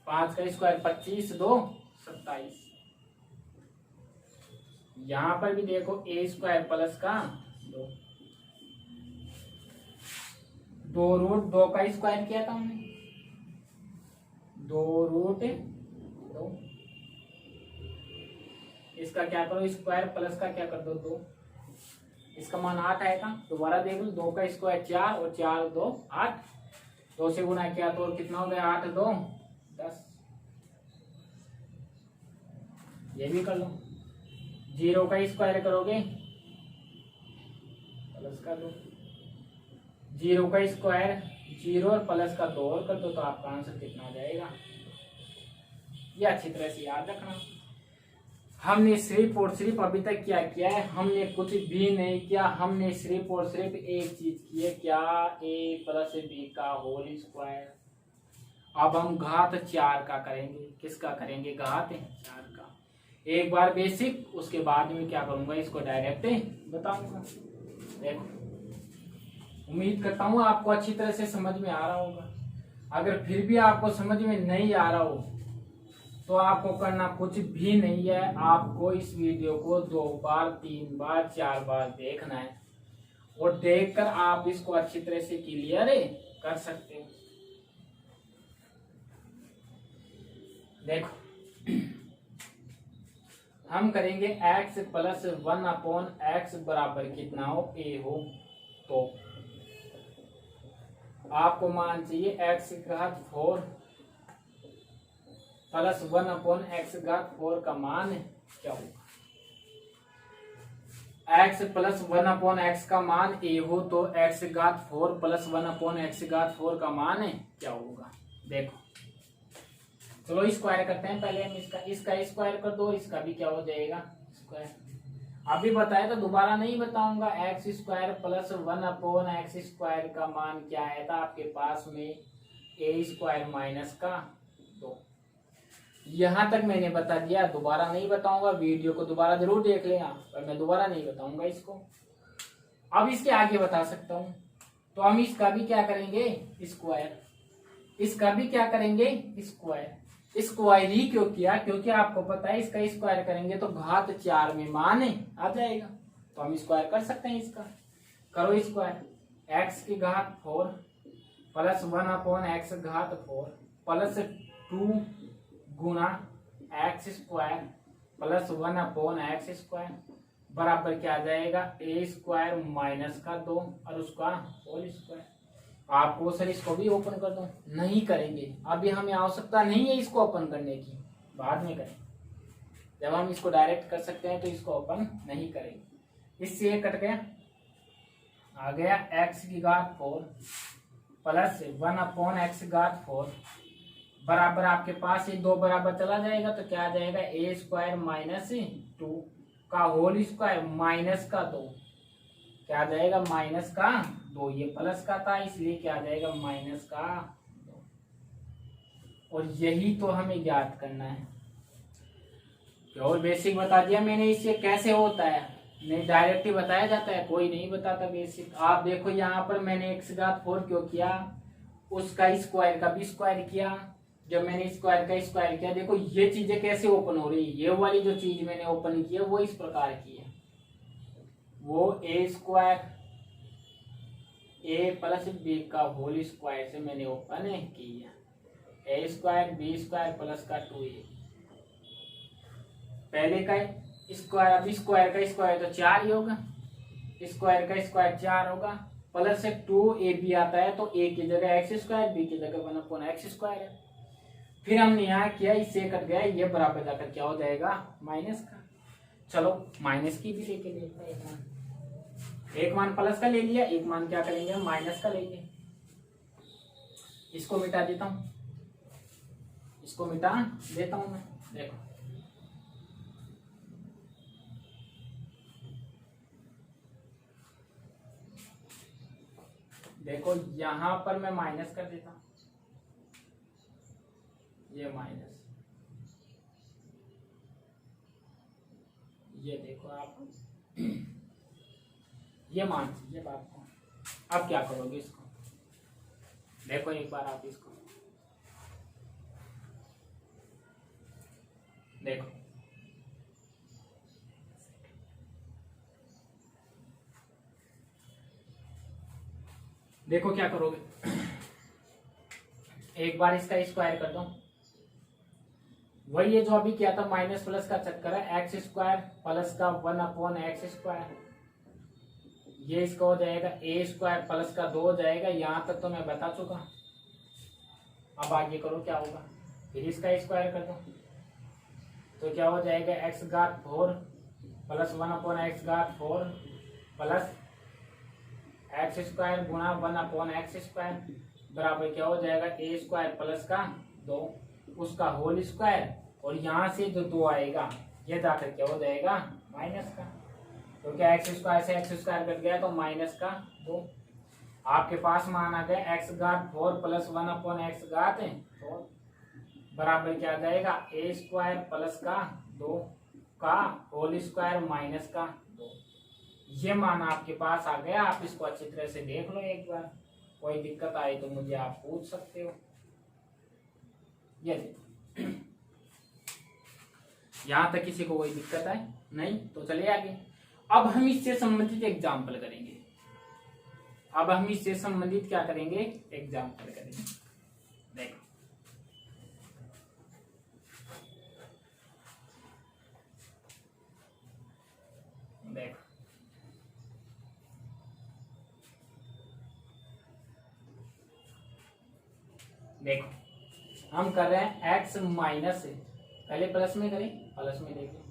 5 का स्क्वायर 25, 2 27। यहां पर भी देखो ए स्क्वायर प्लस का 2 का स्क्वायर किया था हमने, 2√2, इसका क्या करो स्क्वायर प्लस का क्या कर दो 2, इसका मान 8 आएगा। दोबारा देख लो 2 का स्क्वायर 4 और 4 2 8, 2 से गुना किया तो और कितना हो गया 8 2 10। ये भी कर लो, 0 का स्क्वायर करोगे प्लस का 2, 0 का स्क्वायर 0 और प्लस का 2 और कर दो तो आपका आंसर कितना आ जाएगा। ये अच्छी तरह से याद रखना। हमने सिर्फ और सिर्फ अभी तक क्या किया है, हमने कुछ भी नहीं किया, हमने सिर्फ और सिर्फ एक चीज की है, क्या a प्लस b का होल स्क्वायर। अब हम घात 4 का करेंगे, किसका करेंगे घात 4 का। एक बार बेसिक, उसके बाद में क्या करूंगा इसको डायरेक्ट बताऊंगा। देखो उम्मीद करता हूँ आपको अच्छी तरह से समझ में आ रहा होगा। अगर फिर भी आपको समझ में नहीं आ रहा हो तो आपको करना कुछ भी नहीं है, आपको इस वीडियो को 2 बार 3 बार 4 बार देखना है। और देखकर आप इसको अच्छी तरह से क्लियर कर सकते हो। देखो हम करेंगे x प्लस 1/x बराबर कितना हो, a हो, तो आपको मान चाहिए x घात 4 प्लस 1/x घात 4 का मान क्या होगा। x प्लस 1/x का मान a हो तो x घात 4 प्लस 1/x घात 4 का मान क्या होगा। देखो चलो स्क्वायर करते हैं पहले हम इसका स्क्वायर कर दो, इसका भी क्या हो जाएगा स्क्वायर। अभी बताया तो दोबारा नहीं बताऊंगा। X square plus 1/x square का मान क्या आया था आपके पास में, a स्क्वायर माइनस का 2। यहां तक मैंने बता दिया, दोबारा नहीं बताऊंगा। वीडियो को दोबारा जरूर देख लेना, पर मैं दोबारा नहीं बताऊंगा इसको। अब इसके आगे बता सकता हूं, तो हम इसका भी क्या करेंगे स्क्वायर, इसका भी क्या करेंगे स्क्वायर। स्क्वायर ही क्यों किया, क्योंकि आपको पता है इसका स्क्वायर करेंगे तो घात 4 में मान आ जाएगा, तो हम स्क्वायर कर सकते हैं इसका। करो स्क्वायर, x की घात 4 प्लस 1/x घात 4 प्लस 2 गुना x square plus 1/x square बराबर क्या आ जाएगा a स्क्वायर माइनस का 2 और उसका होल स्क्वायर। आपको सर इसको भी ओपन कर दो, नहीं करेंगे, अभी हमें आवश्यकता नहीं है इसको ओपन करने की, बाद में करें। जब हम इसको डायरेक्ट कर सकते हैं तो इसको ओपन नहीं करेंगे। इससे ये कट गया, आ गया x की घात 4 प्लस 1/x घात 4 बराबर आपके पास ये 2 बराबर चला जाएगा तो क्या आ जाएगा a स्क्वायर माइनस 2 का होल स्क्वायर माइनस का 2, क्या आ जाएगा माइनस का 2। ये प्लस का था इसलिए क्या आ जाएगा माइनस का 2। और यही तो हमें ज्ञात करना है। और बेसिक बता दिया मैंने, इससे कैसे होता है नहीं डायरेक्ट ही बताया जाता है, कोई नहीं बताता बेसिक। आप देखो यहाँ पर मैंने x घात 4 क्यों किया, उसका स्क्वायर का भी स्क्वायर किया। जब मैंने स्क्वायर का स्क्वायर किया, देखो ये चीजें कैसे ओपन हो रही है। ये वाली जो चीज मैंने ओपन की है वो इस प्रकार की है, वो a square a plus b का होल स्क्वायर से मैंने ओपन की है। a square b square plus का 2a, पहले का स्क्वायर, अब स्क्वायर का स्क्वायर तो 4 ही होगा, स्क्वायर का स्क्वायर 4 होगा, प्लस से 2ab आता है तो a की जगह x स्क्वायर, b की जगह 1/x स्क्वायर है। फिर हमने यहाँ किया, इससे कट गया, ये बराबर जाकर क्या हो जाएगा माइनस का। चलो माइनस की भी लेके देखते हैं, एक मान प्लस का ले लिया, एक मान क्या करेंगे माइनस का लेंगे। इसको मिटा देता हूं, इसको मिटा देता हूं मैं। देखो देखो यहां पर मैं माइनस कर देता हूं, ये माइनस, ये देखो आप ये मान ये बात को। अब क्या करोगे इसको, देखो एक बार आप इसको देखो, देखो क्या करोगे, एक बार इसका स्क्वायर कर दो, वही है जो अभी किया था, माइनस प्लस का चक्कर है। एक्स स्क्वायर प्लस का 1/x स्क्वायर, ये इसका हो जाएगा a स्क्वायर प्लस का 2 हो जाएगा। यहां तक तो मैं बता चुका, अब आगे करो क्या होगा, फिर इसका स्क्वायर कर दो तो क्या हो जाएगा x घात 4 प्लस 1/x घात 4 प्लस x स्क्वायर गुणा 1/x स्क्वायर बराबर क्या हो जाएगा a स्क्वायर प्लस का 2 उसका होल स्क्वायर, और यहाँ से जो 2 आएगा ये जाकर क्या हो जाएगा माइनस का, तो क्या एक्स स्क्वायर से एक्स स्क्वायर कट गया तो माइनस का 2। आपके पास मान आ गया x घात 4 प्लस 1/x घात 4 बराबर क्या आ जाएगा a स्क्वायर प्लस का 2 का होल स्क्वायर माइनस का 2। ये मान आपके पास आ गया। आप इसको अच्छी तरह से देख लो एक बार, कोई दिक्कत आई तो मुझे आप पूछ सकते हो। ये यहां तक किसी को कोई दिक्कत है नहीं, तो चलिए आगे। अब हम इससे संबंधित एग्जाम्पल करेंगे। अब हम इससे संबंधित क्या करेंगे, एग्जाम्पल करेंगे। देखो देखो देखो हम कर रहे हैं x माइनस, पहले प्लस में करें, प्लस में देखें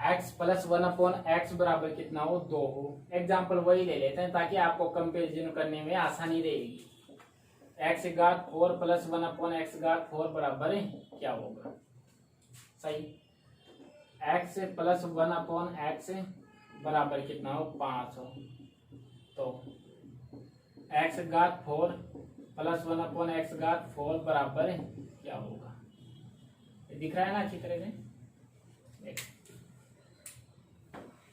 x प्लस 1/x बराबर कितना हो, 2 हो। एग्जाम्पल वही ले लेते हैं ताकि आपको कंपेरिजन करने में आसानी रहेगी। x घात 4 प्लस 1/x घात 4 बराबर है क्या होगा, सही। x प्लस 1/x बराबर कितना हो, 5 हो। तो x घात 4 प्लस 1/x घात 4 बराबर है क्या होगा, ये दिख रहा है ना अच्छी तरह से।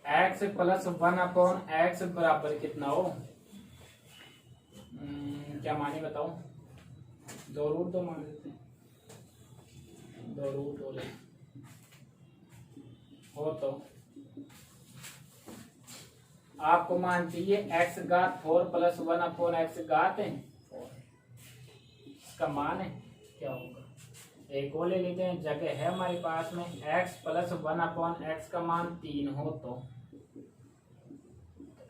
x प्लस 1/x बराबर कितना हो, क्या माने बताओ, 2 रूट 2 मान लेते हैं, 2 रूट 2 ले हो। तो आपको मान चाहिए x घात 4 प्लस 1/x घात 4, इसका मान है क्या होगा। एक और ले लेते हैं, जगह है हमारे पास में, x प्लस 1/x का मान 3 हो तो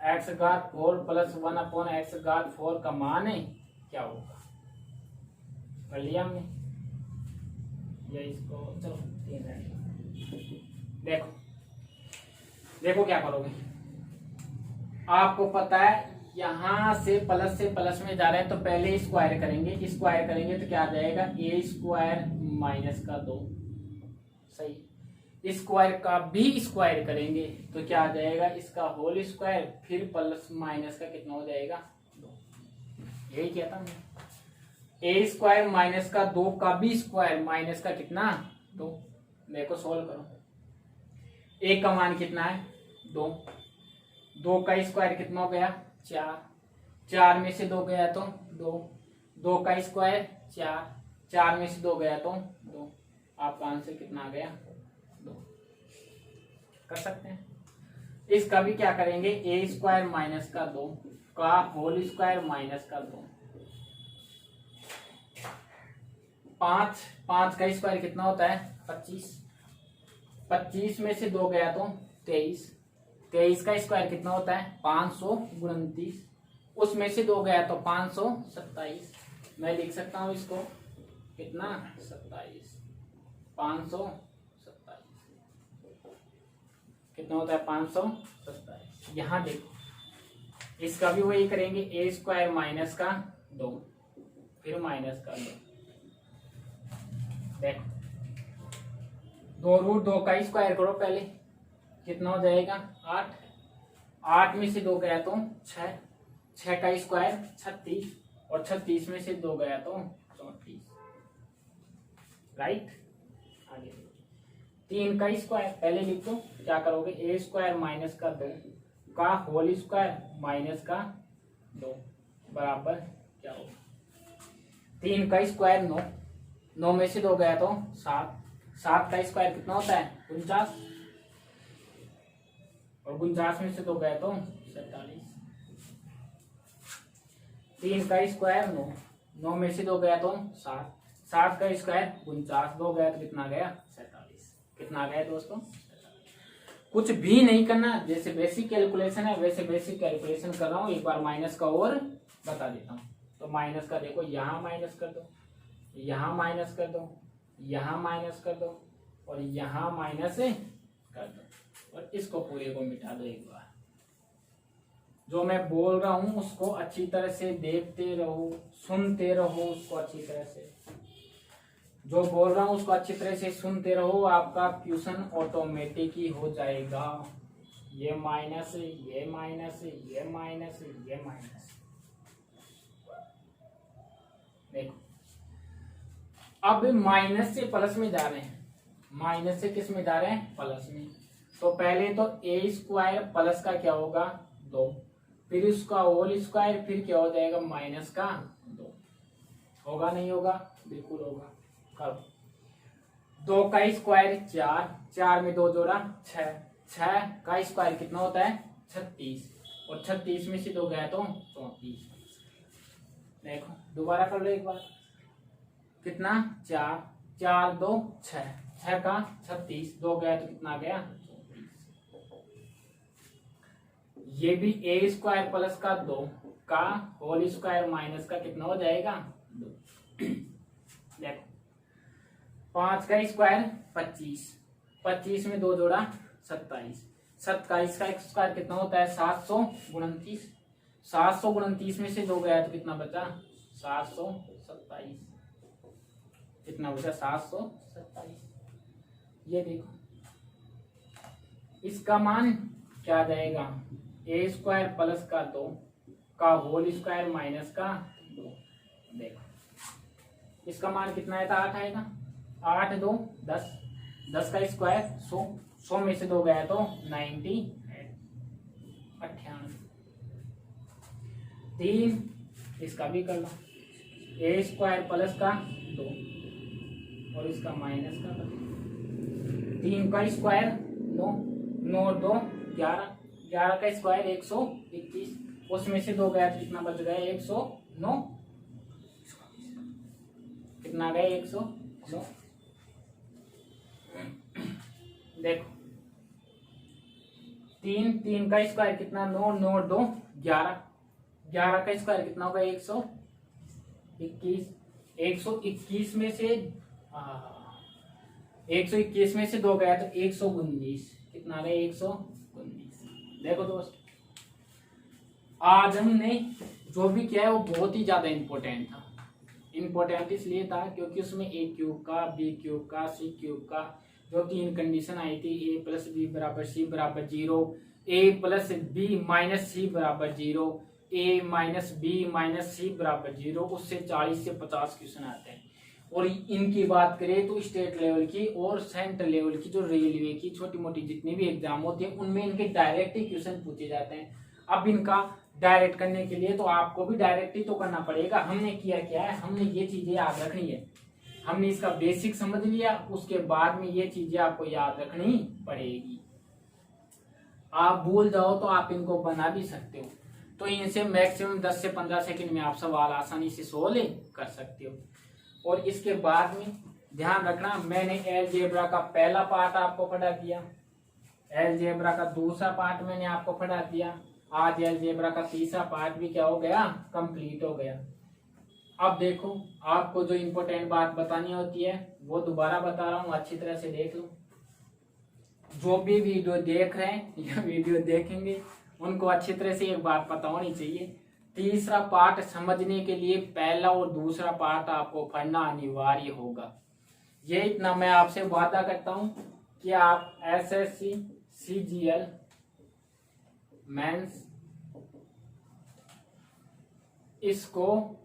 x घात 4 प्लस 1/x घात 4 का मान है क्या होगा, कर लिया हमने। ये इसको चलो 3 देखो देखो क्या करोगे, आपको पता है यहां से प्लस में जा रहे हैं तो पहले स्क्वायर करेंगे, स्क्वायर करेंगे तो क्या आ जाएगा, a स्क्वायर माइनस का 2, सही। स्क्वायर का भी स्क्वायर करेंगे तो क्या आ जाएगा, इसका होल स्क्वायर, फिर प्लस माइनस का कितना हो जाएगा, 2। यही कहता हूं, a स्क्वायर माइनस का 2 का भी स्क्वायर माइनस का कितना, 2। देखो सोल्व करो, a का मान कितना है, 2, 2 का स्क्वायर कितना हो गया, 4, 4 में से 2 गया तो 2, 2 का स्क्वायर 4, 4 में से 2 गया तो 2, आपका आंसर कितना आ गया, 2। कर सकते हैं। इसका भी क्या करेंगे, a स्क्वायर माइनस का 2 का होल स्क्वायर माइनस का 2, 5, 5 का स्क्वायर कितना होता है, 25, 25 में से 2 गया तो 23, 23 का स्क्वायर कितना होता है, 529, उसमें से 2 गया तो 527। मैं लिख सकता हूं इसको कितना, 27, 527 कितना होता है, 527। यहां देखो इसका भी वही करेंगे, a स्क्वायर माइनस का 2 फिर माइनस का 2, देखो 2 रूट 2 का स्क्वायर करो पहले, कितना हो जाएगा, 8, 8 में से 2 गया तो 6, 6 का स्क्वायर 36, और 36 में से 2 गया तो 34, राइट। आगे 3 का स्क्वायर पहले लिख दो, क्या करोगे, a स्क्वायर माइनस का 2 का होल स्क्वायर माइनस का 2 बराबर क्या होगा, 3 का स्क्वायर 9, 9 में से 2 गया तो 7, 7 का स्क्वायर कितना होता है, 49, और 49 में से 2 गए तो 47, 3 का स्क्वायर 9, 9 में से 2 गया तो 7, 7 का स्क्वायर 49, 2 गया तो कितना गया, 47, कितना गया दोस्तों, 47। कुछ भी नहीं करना, जैसे बेसिक कैलकुलेशन है वैसे बेसिक कैलकुलेशन कर रहा हूँ। एक बार माइनस का और बता देता हूँ। तो माइनस का देखो, यहाँ माइनस कर दो, यहाँ माइनस कर दो, यहाँ माइनस कर दो, और यहाँ माइनस कर दो, और इसको पूरे को मिटा दो। एक बार जो मैं बोल रहा हूं उसको अच्छी तरह से देखते रहो, सुनते रहो उसको अच्छी तरह से, जो बोल रहा हूं उसको अच्छी तरह से सुनते रहो, आपका क्वेश्चन ऑटोमेटिक ही हो जाएगा। ये माइनस, ये माइनस, ये माइनस, ये माइनस, देखो अब माइनस से प्लस में जा रहे हैं, माइनस से किस में जा रहे हैं, प्लस में। तो पहले तो a स्क्वायर प्लस का क्या होगा, 2, फिर उसका होल स्क्वायर, फिर क्या हो जाएगा, माइनस का 2। होगा नहीं होगा, बिल्कुल होगा। कब, 2 का स्क्वायर 4, 4 में 2 जोड़ा 6, 6 का स्क्वायर कितना होता है, 36, और 36 में से 2 गया तो 34। देखो दोबारा कर लो एक बार, कितना 4, 4 2 6, 6 का 36, 2 गया तो कितना गया 34। ये भी ए स्क्वायर प्लस का 2 का होल स्क्वायर माइनस का कितना हो जाएगा 2। देखो 5 का स्क्वायर 25, 25 में 2 जोड़ा 27, 27 का स्क्वायर कितना होता है 729, 729 में से 2 गया तो कितना बचा 727, कितना बचा 727। ये देखो इसका मान क्या आ जाएगा, ए स्क्वायर प्लस का 2 का होल स्क्वायर माइनस का 2। देखो इसका मान कितना आएगा 8 आएगा, 8 2 10, 10 का स्क्वायर 100, 100 में से 2 गया तो 98, 98। 3 इसका भी कर लो, ए स्क्वायर प्लस का 2 और इसका माइनस का 3 का स्क्वायर 9, 9 2 11, 11 का स्क्वायर 121, उसमें से 2 गया तो कितना बच गया 109, कितना गया 109। देखो 3 का स्क्वायर कितना 9, 9 2 11, 11 का स्क्वायर कितना होगा 121, 121 में से 121 में से 2 गया तो 119, कितना रहे 119। देखो दोस्त आज हमने जो भी किया है वो बहुत ही ज्यादा इम्पोर्टेंट था। इम्पोर्टेंट इसलिए था क्योंकि उसमें ए क्यूब का, बी क्यूब का, सी क्यूब का जो 3 कंडीशन आई थी, ए प्लस बी बराबर सी बराबर 0, ए प्लस बी माइनस सी बराबर 0, ए माइनस बी माइनस सी बराबर 0, उससे 40 से 50 क्वेश्चन आते हैं। और इनकी बात करें तो स्टेट लेवल की और सेंट्रल लेवल की जो रेलवे की छोटी मोटी जितनी भी एग्जाम होती है उनमें इनके डायरेक्ट ही क्वेश्चन पूछे जाते हैं। अब इनका डायरेक्ट करने के लिए तो आपको भी डायरेक्ट ही तो करना पड़ेगा। हमने किया क्या है, हमने ये चीजें याद रखनी है, हमने इसका बेसिक समझ लिया, उसके बाद में ये चीजें आपको याद रखनी पड़ेगी। आप भूल जाओ तो आप इनको बना भी सकते हो, तो इनसे मैक्सिमम 10 से 15 सेकंड में आप सवाल आसानी से सोल्व कर सकते हो। और इसके बाद में ध्यान रखना, मैंने अलजेब्रा का पहला पार्ट आपको पढ़ा दिया, अलजेब्रा का दूसरा पार्ट मैंने आपको पढ़ा दिया, आज अलजेब्रा का तीसरा पार्ट भी क्या हो गया कंप्लीट हो गया। अब देखो आपको जो इम्पोर्टेंट बात बतानी होती है वो दोबारा बता रहा हूँ, अच्छी तरह से देख लो। जो भी वीडियो देख रहे हैं या वीडियो देखेंगे उनको अच्छी तरह से एक बात पता होनी चाहिए, तीसरा पार्ट समझने के लिए पहला और दूसरा पार्ट आपको पढ़ना अनिवार्य होगा। ये इतना मैं आपसे वादा करता हूं कि आप एसएससी, सीजीएल, मेंस इसको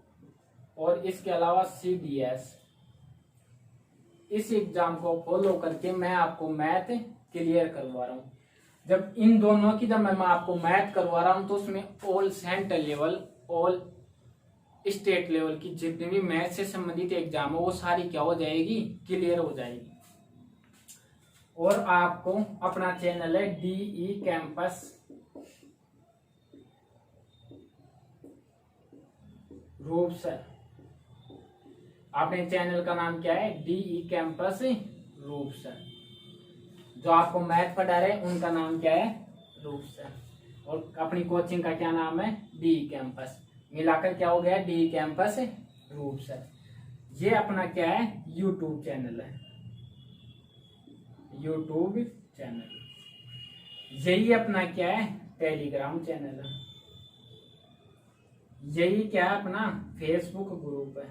और इसके अलावा सीडीएस इस एग्जाम को फॉलो करके मैं आपको मैथ क्लियर करवा रहा हूं। जब इन दोनों की जब मैं आपको मैथ करवा रहा हूं तो उसमें all central level, all state level की जितनी भी मैथ से संबंधित एग्जाम हो वो सारी क्या हो जाएगी क्लियर हो जाएगी। और आपको अपना चैनल है डीई कैंपस रूप सर, अपने चैनल का नाम क्या है डीई कैंपस रूप सर। जो आपको मैथ पढ़ा रहे उनका नाम क्या है रूप सर, और अपनी कोचिंग का क्या नाम है डीई कैंपस, मिलाकर क्या हो गया डीई कैंपस रूप सर। ये अपना क्या है यूट्यूब चैनल है, यूट्यूब चैनल। यही अपना क्या है टेलीग्राम चैनल है, यही क्या है अपना फेसबुक ग्रुप है,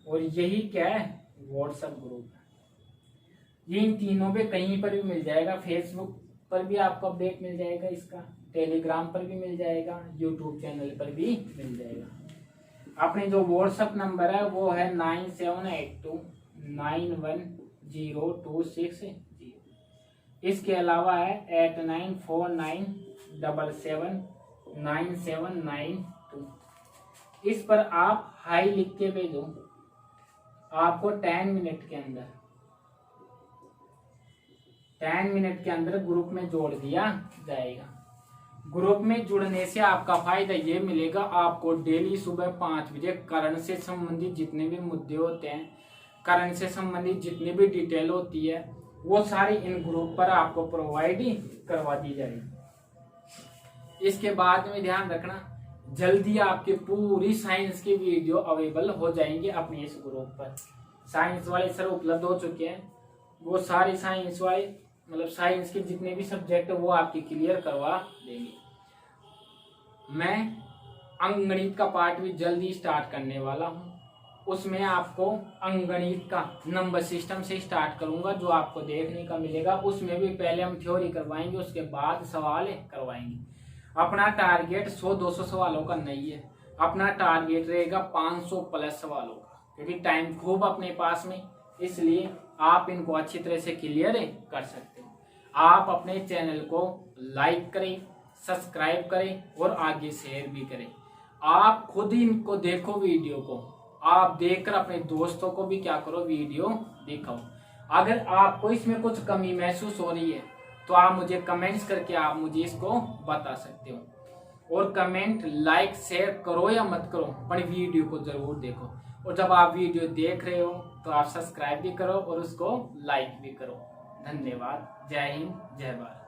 और यही क्या है व्हाट्सएप ग्रुप है। ये इन तीनों पे कहीं पर भी मिल जाएगा, फेसबुक पर भी आपको अपडेट मिल जाएगा इसका, टेलीग्राम पर भी मिल जाएगा, यूट्यूब चैनल पर भी मिल जाएगा। अपने जो व्हाट्सएप नंबर है वो है 9782910260। इसके अलावा है 8949779792। इस पर आप हाई लिख के भेजो, आपको 10 मिनट के अंदर 10 मिनट के अंदर ग्रुप में जोड़ दिया जाएगा। ग्रुप में जुड़ने से आपका फायदा ये मिलेगा, आपको डेली सुबह 5 बजे करंट से संबंधित जितने भी मुद्दे होते हैं, करंट से संबंधित जितनी भी डिटेल होती है, वो सारी इन ग्रुप पर आपको प्रोवाइड करवा दी जाएगी। इसके बाद में ध्यान रखना, जल्दी आपकी पूरी साइंस की वीडियो अवेलेबल हो जाएंगे अपने इस ग्रुप पर। साइंस वाले सर उपलब्ध हो चुके हैं, वो सारी साइंस वाले मतलब साइंस के जितने भी सब्जेक्ट है वो आपकी क्लियर करवा देंगे। मैं अंकगणित का पार्ट भी जल्दी स्टार्ट करने वाला हूँ, उसमें आपको अंकगणित का नंबर सिस्टम से स्टार्ट करूंगा, जो आपको देखने का मिलेगा। उसमें भी पहले हम थ्योरी करवाएंगे, उसके बाद सवाल करवाएंगे। अपना टारगेट 100-200 सवालों का नहीं है, अपना टारगेट रहेगा 500 प्लस सवालों का, क्योंकि टाइम खूब अपने पास में, इसलिए आप इनको अच्छी तरह से क्लियर कर सकते हो। आप अपने चैनल को लाइक करें, सब्सक्राइब करें और आगे शेयर भी करें। आप खुद ही इनको देखो, वीडियो को आप देखकर अपने दोस्तों को भी क्या करो, वीडियो दिखाओ। अगर आपको इसमें कुछ कमी महसूस हो रही है तो आप मुझे कमेंट्स करके आप मुझे इसको बता सकते हो। और कमेंट लाइक शेयर करो या मत करो, पर वीडियो को जरूर देखो। और जब आप वीडियो देख रहे हो तो आप सब्सक्राइब भी करो और उसको लाइक भी करो। धन्यवाद। जय हिंद, जय भारत।